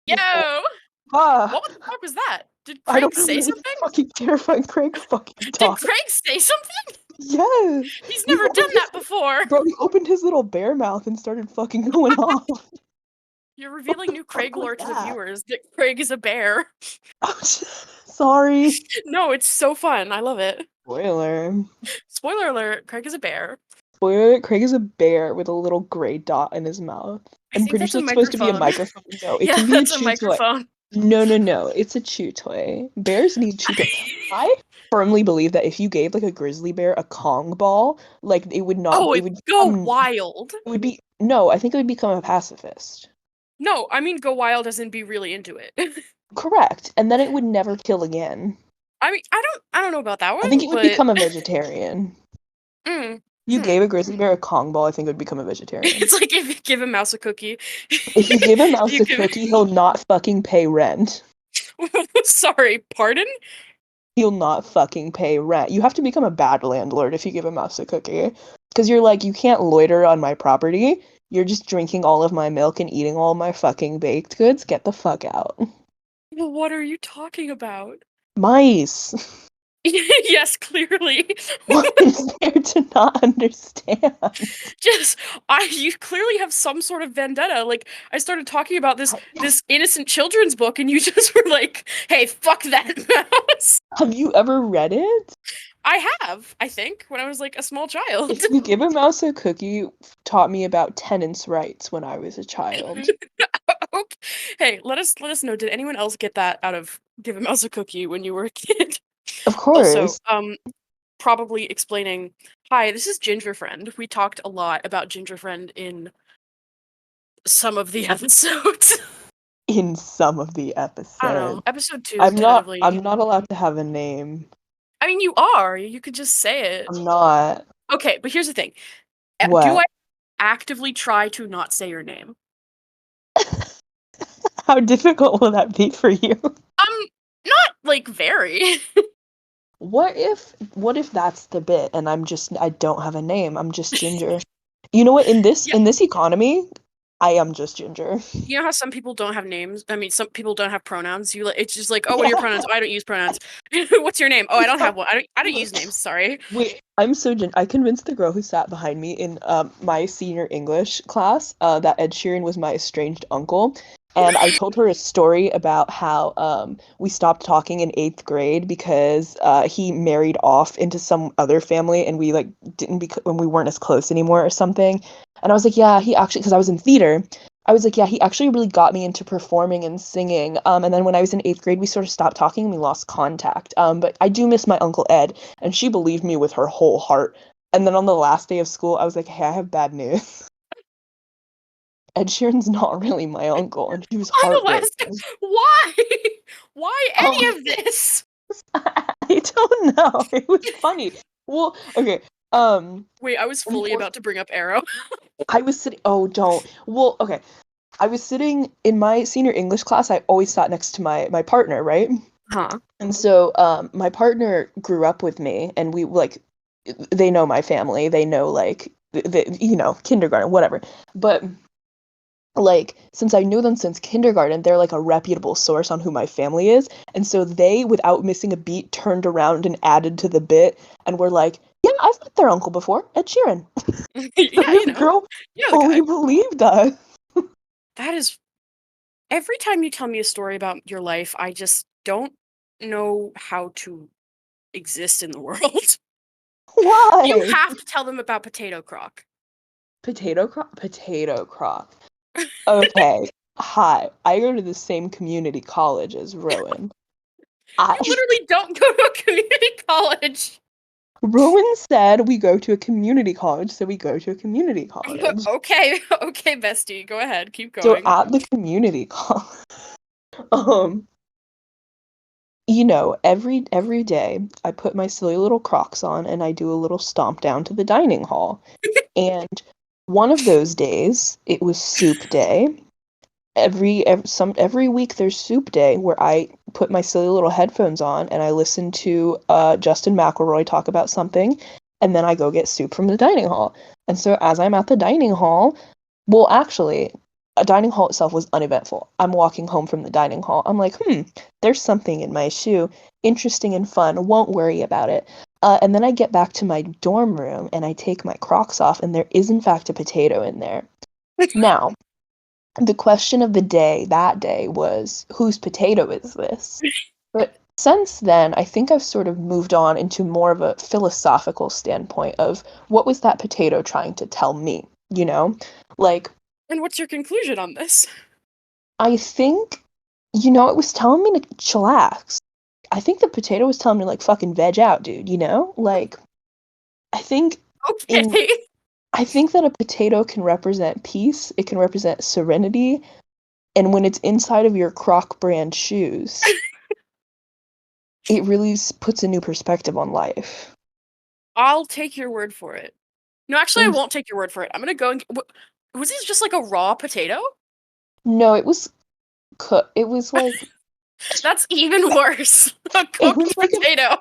Yo! Ah, What the fuck was that? Did I Craig don't know, say but it's something? fucking terrifying. Craig fucking Did talk. Craig say something? Yes! He's He never done opened that his before. bro, he opened his little bear mouth and started fucking going off. You're What revealing the new fuck Craig was lore to the that? viewers that Craig is a bear. Oh, sorry. No, it's so fun. I love it. Spoiler. Spoiler alert, Craig is a bear. Spoiler, Craig is a bear with a little gray dot in his mouth. I I'm think pretty that's sure a it's supposed to be a microphone. microphone. No, it Yeah, can be a that's a chew toy. microphone. No, no, no. It's a chew toy. Bears need chew toy. I firmly believe that if you gave like a grizzly bear a Kong ball, like it would not, Oh, it it'd would go become, wild. it would be, no, I think it would become a pacifist. No, I mean go wild as in be really into it. Correct. And then it would never kill again. I mean, I don't know about that I think one, it would but become a vegetarian. mm, You hmm. gave a grizzly bear a Kong ball, I think it would become a vegetarian. It's like if you give a mouse a cookie. If you give a mouse You a give cookie, he'll not fucking pay rent. Sorry, pardon? He'll not fucking pay rent. You have to become a bad landlord if you give a mouse a cookie. Because you're like, you can't loiter on my property. You're just drinking all of my milk and eating all my fucking baked goods. Get the fuck out. Well, what are you talking about? Mice. Yes, clearly. What is there to not understand? Just you clearly have some sort of vendetta. Like I started talking about this innocent children's book and you just were like, "Hey, fuck that mouse." Have you ever read it? I have, I think, when I was like a small child. If you give a mouse a cookie, taught me about tenants' rights when I was a child. Okay. Hey, let us know. Did anyone else get that out of Give a Mouse a Cookie when you were a kid? Of Also, course. probably explaining, hi, this is Ginger Friend. We talked a lot about Ginger Friend in some of the episodes. In some of the I don't know. episodes. Episode 2, I'm not tentatively. I'm not allowed to have a name. I mean, you are. You could just say it. I'm not. Okay, but here's the thing. Do I What? actively try to not say your name? How difficult will that be for you? Not like very. What if that's the bit and I don't have a name. I'm just Ginger. You know what? In this Yeah. in this economy, I am just Ginger. You know how some people don't have names? I mean, some people don't have pronouns. It's just like, oh, what are your Yeah. pronouns? Oh, I don't use pronouns. What's your name? Oh, I don't have one. I don't use names. Sorry. Wait, I'm so I convinced the girl who sat behind me in my senior English class that Ed Sheeran was my estranged uncle. And I told her a story about how we stopped talking in eighth grade because he married off into some other family and we like didn't when we weren't as close anymore or something. And I was like, yeah, he actually, because I was in theater, I was like, yeah, he actually really got me into performing and singing. And then when I was in eighth grade, we sort of stopped talking and we lost contact. But I do miss my Uncle Ed, and she believed me with her whole heart. And then on the last day of school, I was like, hey, I have bad news. Ed Sheeran's not really my uncle, and she was On the last, heartbroken. why? Why any Oh, of this? I don't know. It was funny. Well, okay. Wait, I was In fully fourth, about to bring up Arrow. I was sitting. Oh, don't. Well, okay. I was sitting in my senior English class. I always sat next to my partner, right? Huh. And so my partner grew up with me and we like they know my family. They know like kindergarten, whatever. But like since I knew them since kindergarten, they're like a reputable source on who my family is. And so they, without missing a beat, turned around and added to the bit and were like, "Yeah, I've met their uncle before, Ed Sheeran." So Yeah, this girl you know the fully guy. believed us. That is every time you tell me a story about your life, I just don't know how to exist in the world. You Why? have to tell them about Potato Croc. Potato crock? Potato crock. Okay. Hi. I go to the same community college as Rowan. I You literally don't go to a community college. Rowan said we go to a community college, so we go to a community college. Okay, okay, bestie, go ahead, keep So going. at the community college, um, every day I put my silly little Crocs on and I do a little stomp down to the dining hall. And one of those days, it was soup day. Every week there's soup day where I put my silly little headphones on and I listen to Justin McElroy talk about something, and then I go get soup from the dining hall. And so as I'm at the dining hall, well, actually, a dining hall itself was uneventful. I'm walking home from the dining hall. I'm like, there's something in my shoe. Interesting and fun. Won't worry about it. And then I get back to my dorm room and I take my Crocs off, and there is, in fact, a potato in there. Now, the question of the day that day was, whose potato is this? But since then, I think I've sort of moved on into more of a philosophical standpoint of what was that potato trying to tell me, you know? Like, And what's your conclusion on this? I think, it was telling me to chillax. I think the potato was telling me, like, fucking veg out, dude, you know? Like, I think in Okay. I think that a potato can represent peace, it can represent serenity, and when it's inside of your Croc brand shoes, it really puts a new perspective on life. I'll take your word for it. No, actually, I Thanks. won't take your word for it. I'm gonna go and was this just like a raw potato? No, it was cooked. It was like That's even worse. A it was cooked like potato.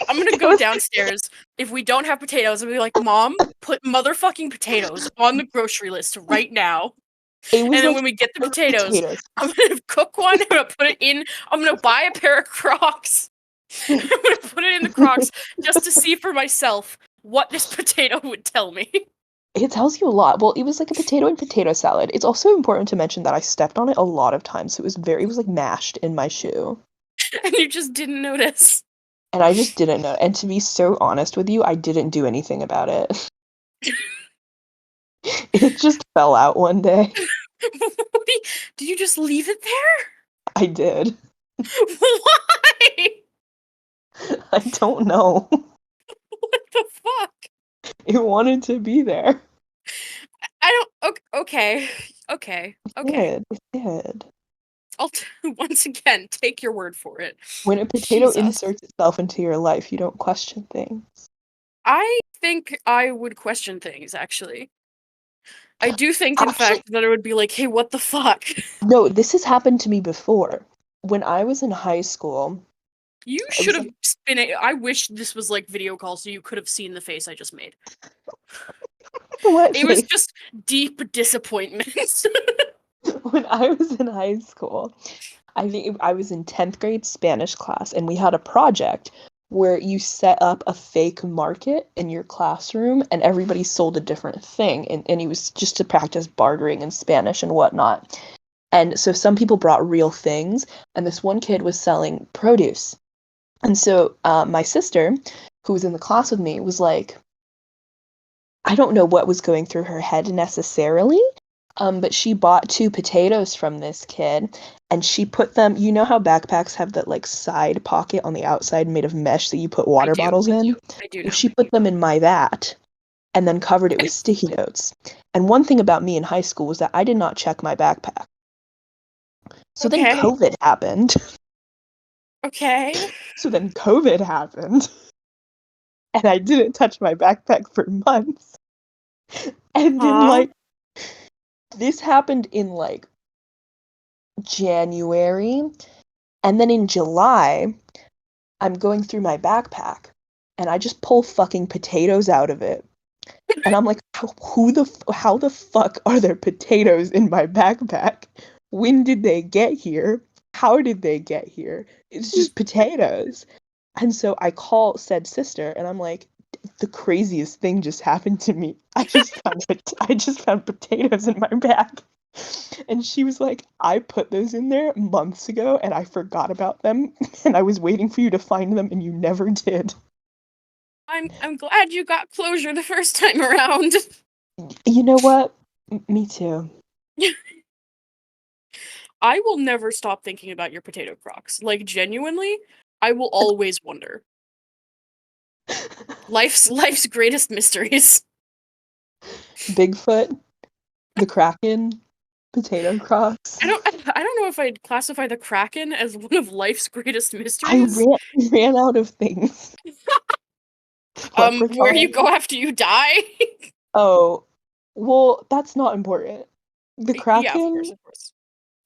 I'm gonna it go was downstairs. If we don't have potatoes, I'll be like, Mom, put motherfucking potatoes on the grocery list right now. it was And then like when we get the cooked potatoes, potatoes. I'm gonna cook one. I'm gonna put it in. I'm gonna buy a pair of Crocs. I'm gonna put it in the Crocs just to see for myself what this potato would tell me. It tells you a lot. Well, it was like a potato and potato salad. It's also important to mention that I stepped on it a lot of times. So it was like mashed in my shoe. And you just didn't notice. And I just didn't know. And to be so honest with you, I didn't do anything about it. It just fell out one day. Did you just leave it there? I did. Why? I don't know. What the fuck? It wanted to be there. I don't. Okay. Okay. Okay. It did. I'll once again take your word for it. When a potato Jesus. inserts itself into your life, you don't question things. I think I would question things, actually. I do think, in Actually, fact, that it would be like, hey, what the fuck? no, this has happened to me before. When I was in high school, You it should was have like, been. I wish this was like video call so you could have seen the face I just made. what It was face? just deep disappointment. When I was in high school, I think I was in 10th grade Spanish class, and we had a project where you set up a fake market in your classroom and everybody sold a different thing. And it was just to practice bartering in Spanish and whatnot. And so some people brought real things, and this one kid was selling produce. And so my sister, who was in the class with me, was like, I don't know what was going through her head necessarily, but she bought two potatoes from this kid, and she put them. You know how backpacks have that like side pocket on the outside made of mesh that you put I water do. bottles in? I do Well, know. she put them in my that, and then covered it with sticky notes. And one thing about me in high school was that I did not check my backpack. So then Okay. COVID happened. Okay. So then COVID happened, and I didn't touch my backpack for months. And then, Huh? like, this happened in, like, January. And then in July, I'm going through my backpack, and I just pull fucking potatoes out of it. And I'm like, how the fuck are there potatoes in my backpack? When did they get here? How did they get here? It's just potatoes. And so I call said sister, and I'm like, the craziest thing just happened to me. I just found potatoes in my bag. And she was like, I put those in there months ago and I forgot about them and I was waiting for you to find them and you never did. I'm glad you got closure the first time around. You know what? Me too. I will never stop thinking about your potato Crocs. Like genuinely, I will always wonder. Life's greatest mysteries. Bigfoot, the Kraken, potato crocs. I don't know if I'd classify the Kraken as one of life's greatest I mysteries. ran out of things. Where Leprechaun. you go after you die? Oh, well, that's not important. The Yeah, of Kraken, course, of course.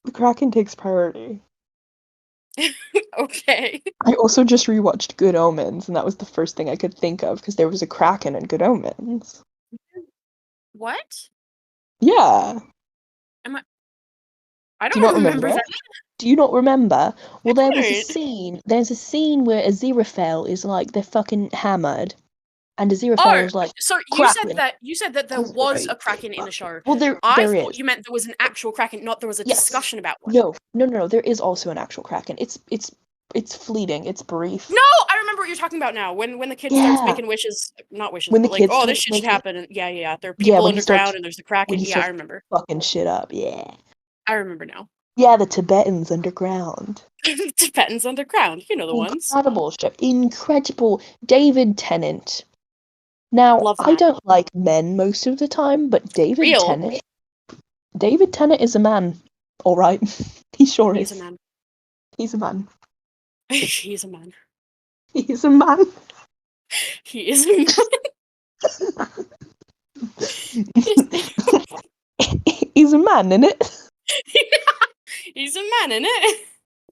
the Kraken takes priority. Okay. I also just rewatched Good Omens, and that was the first thing I could think of because there was a Kraken in Good Omens. What? Yeah. Am I I Do you not don't remember remember it? that. Do you not remember? Well, I there was a don't. scene. There's a scene where Aziraphale is like they're fucking hammered, and Oh, Aziraphale is like so Kraken. you said that there That's was right. a Kraken in the show. Well, there I there thought is. you meant there was an actual Kraken, not there was a Yes. discussion about one. No, no, no, no. There is also an actual Kraken. It's fleeting. It's brief. No, I remember what you're talking about now. When the kid starts Yeah. making wishes, not wishes, When the but like, kids oh, this start shit should making, happen. And yeah, there are yeah, people underground and there's the when Kraken. he Yeah, I starts remember. fucking shit up. Yeah. I remember now. Yeah, the Tibetans underground. Tibetans underground. You know the ones. Incredible shit. Incredible. David Tennant. Now, Love the I man. don't like men most of the time, but Real. David Tennant is a man. All right. He sure He's a is. man. He's a man. He's a man. He's a man. He is a man. He's a man, innit? He's a man, innit?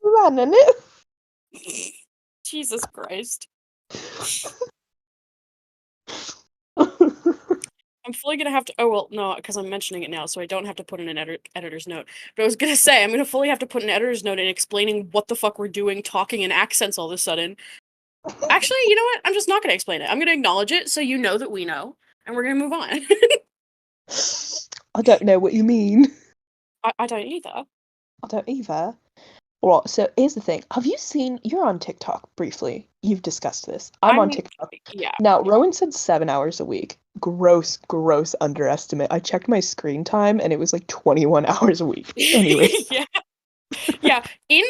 Man, innit? Jesus Christ. I'm fully gonna have to. Oh well, no, because I'm mentioning it now, so I don't have to put in an editor's note. But I was gonna say I'm gonna fully have to put an editor's note in explaining what the fuck we're doing, talking in accents all of a sudden. Actually, you know what? I'm just not gonna explain it. I'm gonna acknowledge it, so you know that we know, and we're gonna move on. I don't know what you mean. I don't either. I don't either. Well, so here's the thing. Have you seen, you're on TikTok briefly. You've discussed this. I'm on TikTok. Yeah. Now, Rowan said 7 hours a week. Gross, gross underestimate. I checked my screen time and it was like 21 hours a week. Anyway. Yeah. Yeah. In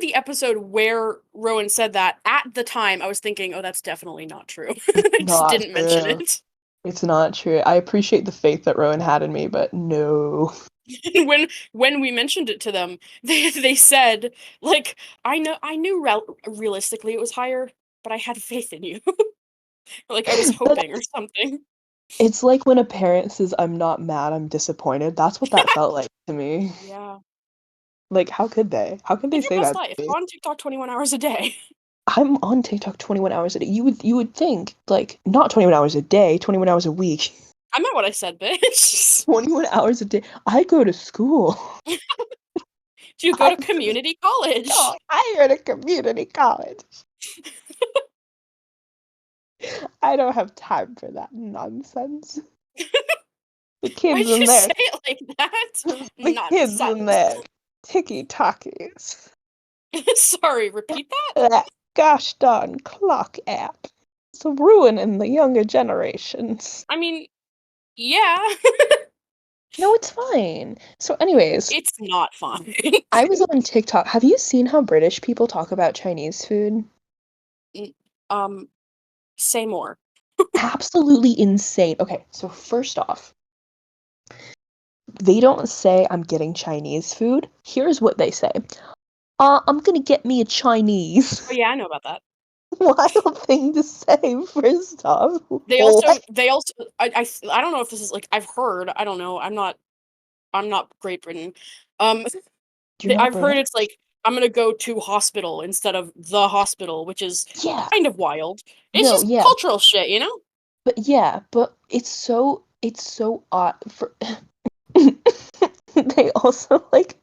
the episode where Rowan said that, at the time I was thinking, oh, that's definitely not true. I just Not didn't mention true. it. It's not true. I appreciate the faith that Rowan had in me, but no. when we mentioned it to them, they said, like, I knew realistically it was higher, but I had faith in you. Like I was hoping or something. It's like when a parent says, I'm not mad, I'm disappointed. That's what that felt like to me. Yeah. Like, how could they? How could they Live your say best that life. to me? Go on TikTok 21 hours a day. I'm on TikTok 21 hours a day. You would think, like, not 21 hours a day, 21 hours a week. I meant what I said, bitch. 21 hours a day. I go to school. Do you go to community college? Oh, I go to community college. I don't have time for that nonsense. The kids Why'd in you there. say it like that? The kids in there. Ticky talkies. Sorry, repeat that? That gosh darn clock app. It's ruining the younger generations. I mean, yeah. No, it's fine. So, anyways, It's not fun. I was on TikTok. Have you seen how British people talk about Chinese food? Say more. Absolutely insane. Okay, so first off, they don't say I'm getting Chinese food. Here's what they say. I'm gonna get me a Chinese. Oh yeah, I know about that. Wild thing to say, first off. They also I don't know if this is like I've heard, I don't know, I'm not Great Britain. You're not I've heard British? it's like I'm gonna go to hospital instead of the hospital, which is Yeah. kind of wild. It's No, just yeah. cultural shit, you know? But it's so odd for they also like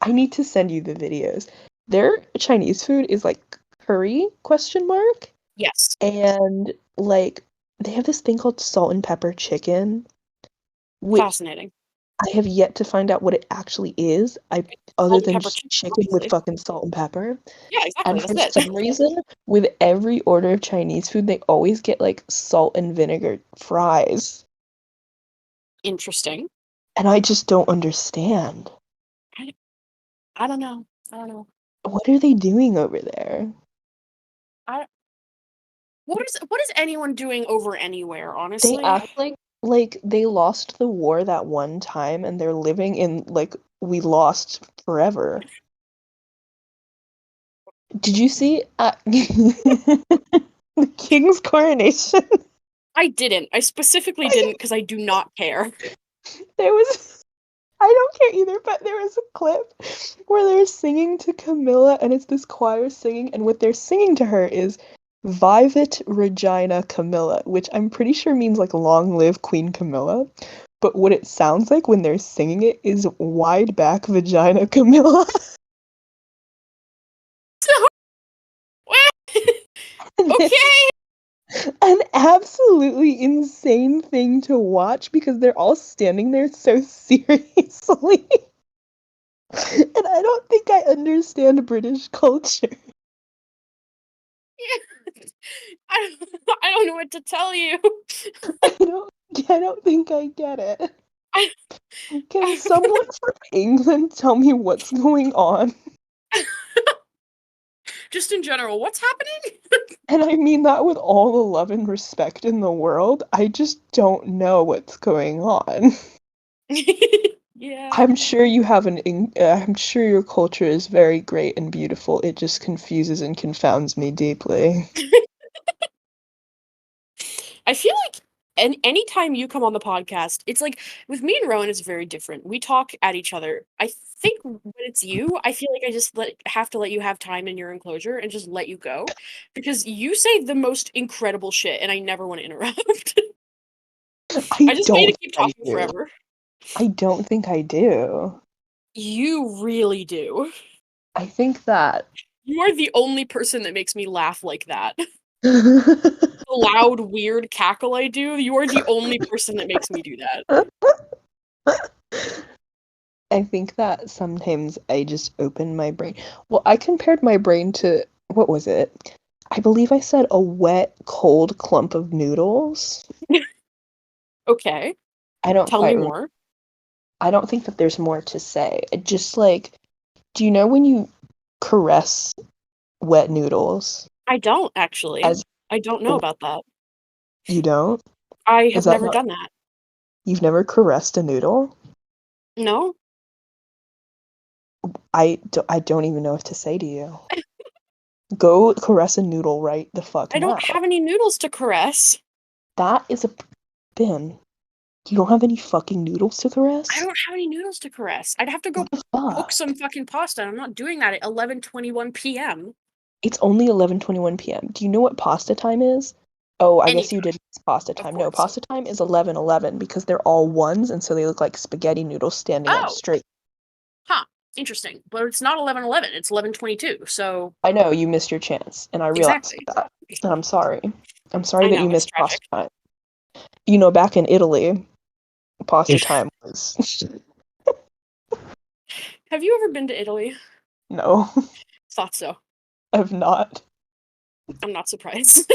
I need to send you the videos. Their Chinese food is like curry question mark. Yes. And like they have this thing called salt and pepper chicken, which Fascinating. I have yet to find out what it actually is. Other Salt and than pepper just chicken, chicken with obviously. fucking salt and pepper. Yeah, exactly. And for That's it. some reason, with every order of Chinese food, they always get like salt and vinegar fries. Interesting. And I just don't understand. I don't know. I don't know. What are they doing over there? What is anyone doing over anywhere, honestly? They act like they lost the war that one time and they're living in like we lost forever. Did you see the king's coronation? I didn't. I specifically didn't because I do not care. There was I don't care either, but there was a clip where they're singing to Camilla and it's this choir singing and what they're singing to her is Vivat Regina Camilla, which I'm pretty sure means like long live Queen Camilla, but what it sounds like when they're singing it is wide back vagina Camilla. And Okay. it's an absolutely insane thing to watch because they're all standing there so seriously. And I don't think I understand British culture. I don't know what to tell you. I don't think I get it. I, Can someone from England tell me what's going on? just in general, what's happening? And I mean that with all the love and respect in the world. I just don't know what's going on. Yeah. I'm sure you have I'm sure your culture is very great and beautiful. It just confuses and confounds me deeply. I feel like anytime you come on the podcast, it's like with me and Rowan, it's very different. We talk at each other. I think when it's you, I feel like I just have to let you have time in your enclosure and just let you go because you say the most incredible shit, and I never want to interrupt. I I just want you don't to keep think I talking do. forever. I don't think I do. You really do. I think that You are the only person that makes me laugh like that. The loud, weird cackle I do, you are the only person that makes me do that. I think that sometimes I just open my brain. Well, I compared my brain to what was it? I believe I said a wet, cold clump of noodles. Okay, I don't tell quite me remember. more. I don't think that there's more to say. It just like, do you know when you caress wet noodles I don't actually. as I don't know about that. you don't? I Is have that never not done that. you've never caressed a noodle? No? I don't even know what to say to you. Go caress a noodle right the fuck I don't now. have any noodles to caress. That is a bin. You don't have any fucking noodles to I caress? don't have any noodles to caress. I'd have to go What the cook fuck? some fucking pasta. I'm not doing that at 11:21 p.m. It's only 11:21 p.m. Do you know what pasta time is? Oh, I guess you Anytime, did pasta of time. No, course. pasta time is 11:11 because they're all ones and so they look like spaghetti noodles standing up Oh, straight. huh. Interesting. But it's not 11:11. It's 11:22. So I know you missed your chance and I realized exactly. that. And I'm sorry. I'm sorry I that you know it's missed pasta tragic. time. You know, back in Italy, pasta time was Have you ever been to Italy? no, Thought so. I've not. I'm not surprised.